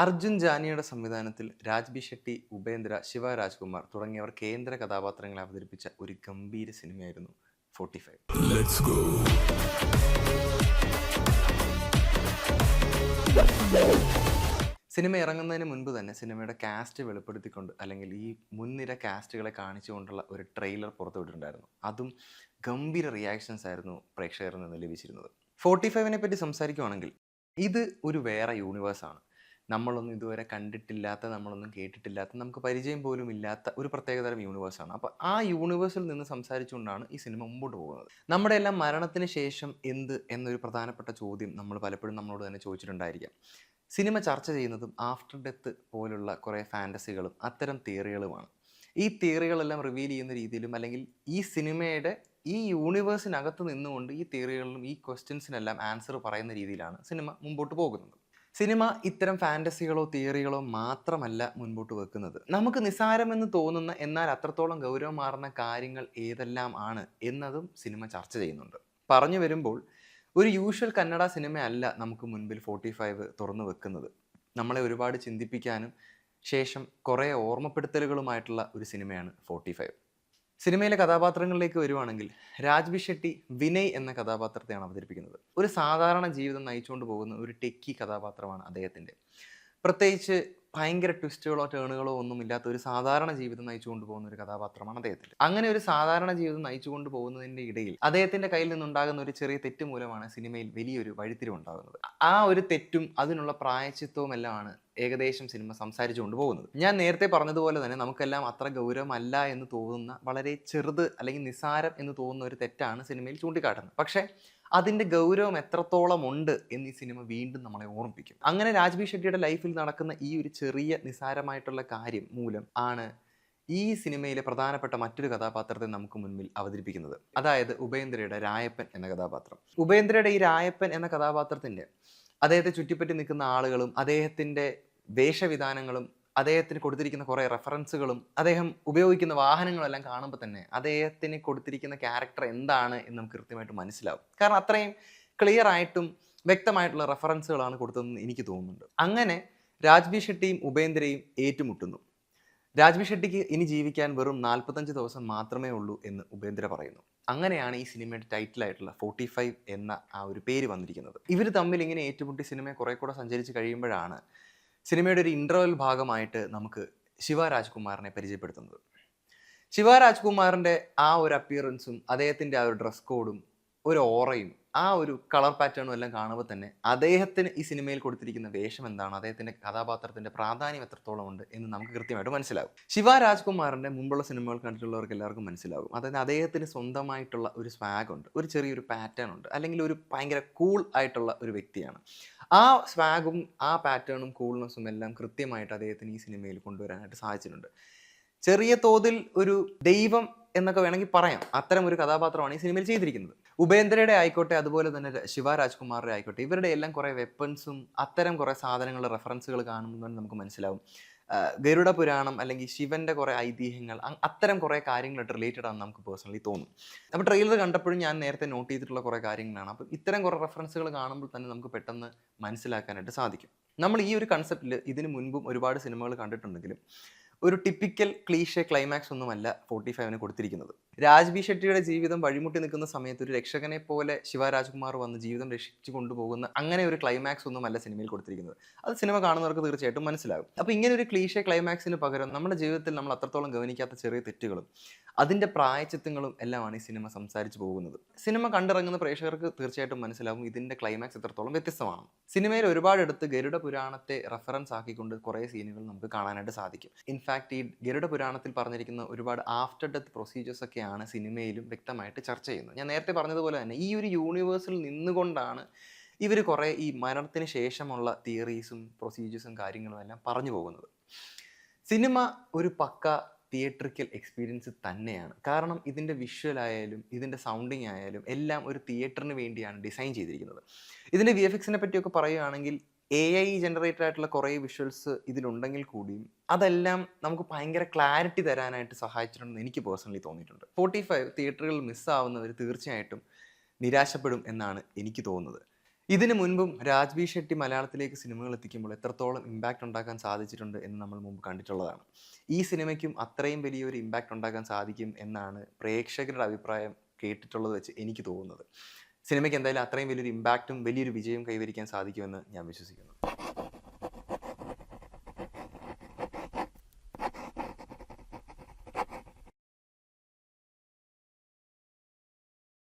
അർജുൻ ജാനിയുടെ സംവിധാനത്തിൽ രാജ് ബി ഷെട്ടി, ഉപേന്ദ്ര, ശിവ രാജ്കുമാർ തുടങ്ങിയവർ കേന്ദ്ര കഥാപാത്രങ്ങളെ അവതരിപ്പിച്ച ഒരു ഗംഭീര സിനിമയായിരുന്നു 45. സിനിമ ഇറങ്ങുന്നതിന് മുൻപ് തന്നെ സിനിമയുടെ കാസ്റ്റ് വെളിപ്പെടുത്തിക്കൊണ്ട് അല്ലെങ്കിൽ ഈ മുൻനിര കാസ്റ്റുകളെ കാണിച്ചുകൊണ്ടുള്ള ഒരു ട്രെയിലർ പുറത്തുവിട്ടിട്ടുണ്ടായിരുന്നു. അതും ഗംഭീര റിയാക്ഷൻസ് ആയിരുന്നു പ്രേക്ഷകരിൽ നിന്ന് ലഭിച്ചിരുന്നത്. 45നെ പറ്റി സംസാരിക്കുകയാണെങ്കിൽ ഇത് ഒരു വേറെ യൂണിവേഴ്സാണ്. നമ്മളൊന്നും ഇതുവരെ കണ്ടിട്ടില്ലാത്ത, നമ്മളൊന്നും കേട്ടിട്ടില്ലാത്ത, നമുക്ക് പരിചയം പോലും ഇല്ലാത്ത ഒരു പ്രത്യേകതരം യൂണിവേഴ്സാണ്. അപ്പോൾ ആ യൂണിവേഴ്സിൽ നിന്ന് സംസാരിച്ചുകൊണ്ടാണ് ഈ സിനിമ മുമ്പോട്ട് പോകുന്നത്. നമ്മുടെ എല്ലാം മരണത്തിന് ശേഷം എന്ത് എന്നൊരു പ്രധാനപ്പെട്ട ചോദ്യം നമ്മൾ പലപ്പോഴും നമ്മളോട് തന്നെ ചോദിച്ചിട്ടുണ്ടായിരിക്കാം. സിനിമ ചർച്ച ചെയ്യുന്നതും ആഫ്റ്റർ ഡെത്ത് പോലുള്ള കുറേ ഫാൻറ്റസികളും അത്തരം തിയറികളുമാണ്. ഈ തിയറികളെല്ലാം റിവീൽ ചെയ്യുന്ന രീതിയിലും അല്ലെങ്കിൽ ഈ സിനിമയുടെ ഈ യൂണിവേഴ്സിനകത്ത് നിന്നുകൊണ്ട് ഈ തിയറികളിലും ഈ ക്വസ്റ്റ്യൻസിനെല്ലാം ആൻസർ പറയുന്ന രീതിയിലാണ് സിനിമ മുമ്പോട്ട് പോകുന്നത്. സിനിമ ഇത്തരം ഫാൻറ്റസികളോ തിയറികളോ മാത്രമല്ല മുൻപോട്ട് വെക്കുന്നത്. നമുക്ക് നിസ്സാരമെന്ന് തോന്നുന്ന എന്നാൽ അത്രത്തോളം ഗൗരവമാർന്ന കാര്യങ്ങൾ ഏതെല്ലാം ആണ് എന്നതും സിനിമ ചർച്ച ചെയ്യുന്നുണ്ട്. പറഞ്ഞു വരുമ്പോൾ ഒരു യൂഷ്വൽ കന്നഡ സിനിമയല്ല നമുക്ക് മുൻപിൽ 45 തുറന്നു വെക്കുന്നത്. നമ്മളെ ഒരുപാട് ചിന്തിപ്പിക്കാനും ശേഷം കുറേ ഓർമ്മപ്പെടുത്തലുകളുമായിട്ടുള്ള ഒരു സിനിമയാണ് 45. സിനിമയിലെ കഥാപാത്രങ്ങളിലേക്ക് വരുവാണെങ്കിൽ രാജ് ബി ഷെട്ടി വിനയ് എന്ന കഥാപാത്രത്തെയാണ് അവതരിപ്പിക്കുന്നത്. ഒരു സാധാരണ ജീവിതം നയിച്ചുകൊണ്ട് പോകുന്ന ഒരു ടെക്കി കഥാപാത്രമാണ് അദ്ദേഹത്തിൻ്റെ. പ്രത്യേകിച്ച് ഭയങ്കര ട്വിസ്റ്റുകളോ ടേണുകളോ ഒന്നും ഇല്ലാത്ത ഒരു സാധാരണ ജീവിതം നയിച്ചുകൊണ്ട് പോകുന്ന ഒരു കഥാപാത്രമാണ് അദ്ദേഹത്തിൻ്റെ. അങ്ങനെ ഒരു സാധാരണ ജീവിതം നയിച്ചുകൊണ്ട് പോകുന്നതിൻ്റെ ഇടയിൽ അദ്ദേഹത്തിൻ്റെ കയ്യിൽ നിന്നുണ്ടാകുന്ന ഒരു ചെറിയ തെറ്റ് മൂലമാണ് സിനിമയിൽ വലിയൊരു വഴിത്തിരിവുണ്ടാകുന്നത്. ആ ഒരു തെറ്റും അതിനുള്ള പ്രായശ്ചിത്തവും എല്ലാമാണ് ഏകദേശം സിനിമ സംസാരിച്ചു കൊണ്ടുപോകുന്നത്. ഞാൻ നേരത്തെ പറഞ്ഞതുപോലെ തന്നെ നമുക്കെല്ലാം അത്ര ഗൗരവമല്ല എന്ന് തോന്നുന്ന, വളരെ ചെറുത് അല്ലെങ്കിൽ നിസ്സാരം എന്ന് തോന്നുന്ന ഒരു തെറ്റാണ് സിനിമയിൽ ചൂണ്ടിക്കാട്ടുന്നത്. പക്ഷേ അതിൻ്റെ ഗൗരവം എത്രത്തോളം ഉണ്ട് എന്ന് ഈ സിനിമ വീണ്ടും നമ്മളെ ഓർമ്മിപ്പിക്കും. അങ്ങനെ രാജ് ബി ഷെട്ടിയുടെ ലൈഫിൽ നടക്കുന്ന ഈ ഒരു ചെറിയ നിസ്സാരമായിട്ടുള്ള കാര്യം മൂലം ആണ് ഈ സിനിമയിലെ പ്രധാനപ്പെട്ട മറ്റൊരു കഥാപാത്രത്തെ നമുക്ക് മുൻപിൽ അവതരിപ്പിക്കുന്നത്. അതായത് ഉപേന്ദ്രയുടെ രായപ്പൻ എന്ന കഥാപാത്രം. ഉപേന്ദ്രയുടെ ഈ രായപ്പൻ എന്ന കഥാപാത്രത്തിൻ്റെ അദ്ദേഹത്തെ ചുറ്റിപ്പറ്റി നിൽക്കുന്ന ആളുകളും അദ്ദേഹത്തിൻ്റെ വേഷവിധാനങ്ങളും അദ്ദേഹത്തിന് കൊടുത്തിരിക്കുന്ന കുറേ റെഫറൻസുകളും അദ്ദേഹം ഉപയോഗിക്കുന്ന വാഹനങ്ങളെല്ലാം കാണുമ്പോൾ തന്നെ അദ്ദേഹത്തിന് കൊടുത്തിരിക്കുന്ന ക്യാരക്ടർ എന്താണ് എന്ന് നമുക്ക് കൃത്യമായിട്ട് മനസ്സിലാവും. കാരണം അത്രയും ക്ലിയർ ആയിട്ടും വ്യക്തമായിട്ടുള്ള റെഫറൻസുകളാണ് കൊടുത്തതെന്ന് എനിക്ക് തോന്നുന്നുണ്ട്. അങ്ങനെ രാജ് ബി ഷെട്ടിയും ഉപേന്ദ്രയും ഏറ്റുമുട്ടുന്നു. രാജ് ബി ഷെട്ടിക്ക് ഇനി ജീവിക്കാൻ വെറും 45 ദിവസം മാത്രമേ ഉള്ളൂ എന്ന് ഉപേന്ദ്ര പറയുന്നു. അങ്ങനെയാണ് ഈ സിനിമയുടെ ടൈറ്റിലായിട്ടുള്ള 45 എന്ന ആ ഒരു പേര് വന്നിരിക്കുന്നത്. ഇവർ തമ്മിൽ ഇങ്ങനെ ഏറ്റുമുട്ടി സിനിമയെ കുറെ കൂടെ സഞ്ചരിച്ച് കഴിയുമ്പോഴാണ് സിനിമയുടെ ഒരു ഇൻ്റർവെൽ ഭാഗമായിട്ട് നമുക്ക് ശിവ രാജ്കുമാറിനെ പരിചയപ്പെടുത്തുന്നത്. ശിവ രാജ്കുമാറിൻ്റെ ആ ഒരു അപ്പിയറൻസും അദ്ദേഹത്തിൻ്റെ ആ ഒരു ഡ്രസ് കോഡും ഒരു ഓറയും ആ ഒരു കളർ പാറ്റേണും എല്ലാം കാണുമ്പോൾ തന്നെ അദ്ദേഹത്തിന് ഈ സിനിമയിൽ കൊടുത്തിരിക്കുന്ന വേഷം എന്താണ്, അദ്ദേഹത്തിൻ്റെ കഥാപാത്രത്തിൻ്റെ പ്രാധാന്യം എത്രത്തോളം ഉണ്ട് എന്ന് നമുക്ക് കൃത്യമായിട്ട് മനസ്സിലാകും. ശിവ രാജ്കുമാറിൻ്റെ മുമ്പുള്ള സിനിമകൾ കണ്ടിട്ടുള്ളവർക്ക് എല്ലാവർക്കും മനസ്സിലാകും. അതായത് അദ്ദേഹത്തിന് സ്വന്തമായിട്ടുള്ള ഒരു സ്വാഗ് ഉണ്ട്, ഒരു ചെറിയൊരു പാറ്റേൺ ഉണ്ട്, അല്ലെങ്കിൽ ഒരു ഭയങ്കര കൂൾ ആയിട്ടുള്ള ഒരു വ്യക്തിയാണ്. ആ സ്വാഗും ആ പാറ്റേണും കൂൾനെസ്സും എല്ലാം കൃത്യമായിട്ട് അദ്ദേഹത്തിന് ഈ സിനിമയിൽ കൊണ്ടുവരാനായിട്ട് സാധിച്ചിട്ടുണ്ട്. ചെറിയ തോതിൽ ഒരു ദൈവം എന്നൊക്കെ വേണമെങ്കിൽ പറയാം, അത്തരം ഒരു കഥാപാത്രമാണ് ഈ സിനിമയിൽ ചെയ്തിരിക്കുന്നത്. ഉപേന്ദ്രയുടെ ആയിക്കോട്ടെ, അതുപോലെ തന്നെ ശിവ രാജ്കുമാറിൻ്റെ ആയിക്കോട്ടെ, ഇവരുടെ എല്ലാം കുറേ വെപ്പൺസും അത്തരം കുറേ സാധനങ്ങളുടെ റെഫറൻസുകൾ കാണുമ്പോൾ നമുക്ക് മനസ്സിലാവും ഗരുഡ പുരാണം അല്ലെങ്കിൽ ശിവന്റെ കുറേ ഐതിഹ്യങ്ങൾ, അത്തരം കുറേ കാര്യങ്ങളായിട്ട് റിലേറ്റഡ് ആണെന്ന് നമുക്ക് പേഴ്സണലി തോന്നും. അപ്പോൾ ട്രെയിലർ കണ്ടപ്പോഴും ഞാൻ നേരത്തെ നോട്ട് ചെയ്തിട്ടുള്ള കുറേ കാര്യങ്ങളാണ്. അപ്പോൾ ഇത്തരം കുറേ റെഫറൻസുകൾ കാണുമ്പോൾ തന്നെ നമുക്ക് പെട്ടെന്ന് മനസ്സിലാക്കാനായിട്ട് സാധിക്കും. നമ്മൾ ഈ ഒരു കൺസെപ്റ്റിൽ ഇതിന് മുൻപും ഒരുപാട് സിനിമകൾ കണ്ടിട്ടുണ്ടെങ്കിലും ഒരു ടിപ്പിക്കൽ ക്ലീഷേ ക്ലൈമാക്സ് ഒന്നുമല്ല 45ന് കൊടുത്തിരിക്കുന്നത്. രാജ് ബി ഷെട്ടിയുടെ ജീവിതം വഴിമുട്ടി നിൽക്കുന്ന സമയത്ത് ഒരു രക്ഷകനെ പോലെ ശിവ രാജ്കുമാർ വന്ന് ജീവിതം രക്ഷിച്ചു കൊണ്ടുപോകുന്ന അങ്ങനെ ഒരു ക്ലൈമാക്സ് ഒന്നുമല്ല സിനിമയിൽ കൊടുത്തിരിക്കുന്നത്. അത് സിനിമ കാണുന്നവർക്ക് തീർച്ചയായിട്ടും മനസ്സിലാകും. അപ്പോൾ ഇങ്ങനെ ഒരു ക്ലീഷേ ക്ലൈമാക്സിന് പകരം നമ്മുടെ ജീവിതത്തിൽ നമ്മൾ അത്രത്തോളം ഗവനിക്കാത്ത ചെറിയ തെറ്റുകളും അതിൻ്റെ പ്രായച്ചിത്തങ്ങളും എല്ലാമാണ് ഈ സിനിമ സംസാരിച്ച് പോകുന്നത്. സിനിമ കണ്ടിറങ്ങുന്ന പ്രേക്ഷകർക്ക് തീർച്ചയായിട്ടും മനസ്സിലാകും ഇതിൻ്റെ ക്ലൈമാക്സ് എത്രത്തോളം വ്യത്യസ്തമാണ്. സിനിമയിൽ ഒരുപാടിടത്ത് ഗരുഡ പുരാണത്തെ റെഫറൻസ് ആക്കിക്കൊണ്ട് കുറേ സീനുകൾ നമുക്ക് കാണാനായിട്ട് സാധിക്കും. ഇൻഫാക്ട് ഈ ഗരുഡ പുരാണത്തിൽ പറഞ്ഞിരിക്കുന്ന ഒരുപാട് ആഫ്റ്റർ ഡെത്ത് പ്രൊസീജിയേഴ്സ് ഒക്കെയാണ് സിനിമയിലും വ്യക്തമായിട്ട് ചർച്ച ചെയ്യുന്നത്. ഞാൻ നേരത്തെ പറഞ്ഞതുപോലെ തന്നെ ഈ ഒരു യൂണിവേഴ്സിൽ നിന്നുകൊണ്ടാണ് ഇവർ കുറേ ഈ മരണത്തിന് ശേഷമുള്ള തിയറീസും പ്രൊസീജിയേഴ്സും കാര്യങ്ങളും എല്ലാം പറഞ്ഞു പോകുന്നത്. സിനിമ ഒരു പക്ക തിയേറ്ററിക്കൽ എക്സ്പീരിയൻസ് തന്നെയാണ്. കാരണം ഇതിൻ്റെ വിഷ്വൽ ആയാലും ഇതിൻ്റെ സൗണ്ടിങ് ആയാലും എല്ലാം ഒരു തിയേറ്ററിന് വേണ്ടിയാണ് ഡിസൈൻ ചെയ്തിരിക്കുന്നത്. ഇതിൻ്റെ VFXനെ പറ്റിയൊക്കെ പറയുകയാണെങ്കിൽ AI ജനറേറ്റഡ് ആയിട്ടുള്ള കുറേ വിഷ്വൽസ് ഇതിലുണ്ടെങ്കിൽ കൂടിയും അതെല്ലാം നമുക്ക് ഭയങ്കര ക്ലാരിറ്റി തരാനായിട്ട് സഹായിച്ചിട്ടുണ്ടെന്ന് എനിക്ക് പേഴ്സണലി തോന്നിയിട്ടുണ്ട്. 45 തിയേറ്ററുകളിൽ മിസ്സാവുന്നവർ തീർച്ചയായിട്ടും നിരാശപ്പെടും എന്നാണ് എനിക്ക് തോന്നുന്നത്. ഇതിനു മുൻപും രാജ്ബി ഷെട്ടി മലയാളത്തിലേക്ക് സിനിമകൾ എത്തിക്കുമ്പോൾ എത്രത്തോളം ഇമ്പാക്റ്റ് ഉണ്ടാക്കാൻ സാധിച്ചിട്ടുണ്ട് എന്ന് നമ്മൾ മുമ്പ് കണ്ടിട്ടുള്ളതാണ്. ഈ സിനിമയ്ക്കും അത്രയും വലിയൊരു ഇമ്പാക്റ്റ് ഉണ്ടാക്കാൻ സാധിക്കും എന്നാണ് പ്രേക്ഷകരുടെ അഭിപ്രായം കേട്ടിട്ടുള്ളത് വെച്ച് എനിക്ക് തോന്നുന്നത്. സിനിമയ്ക്ക് എന്തായാലും അത്രയും വലിയൊരു ഇമ്പാക്റ്റും വലിയൊരു വിജയവും കൈവരിക്കാൻ സാധിക്കുമെന്ന് ഞാൻ വിശ്വസിക്കുന്നു.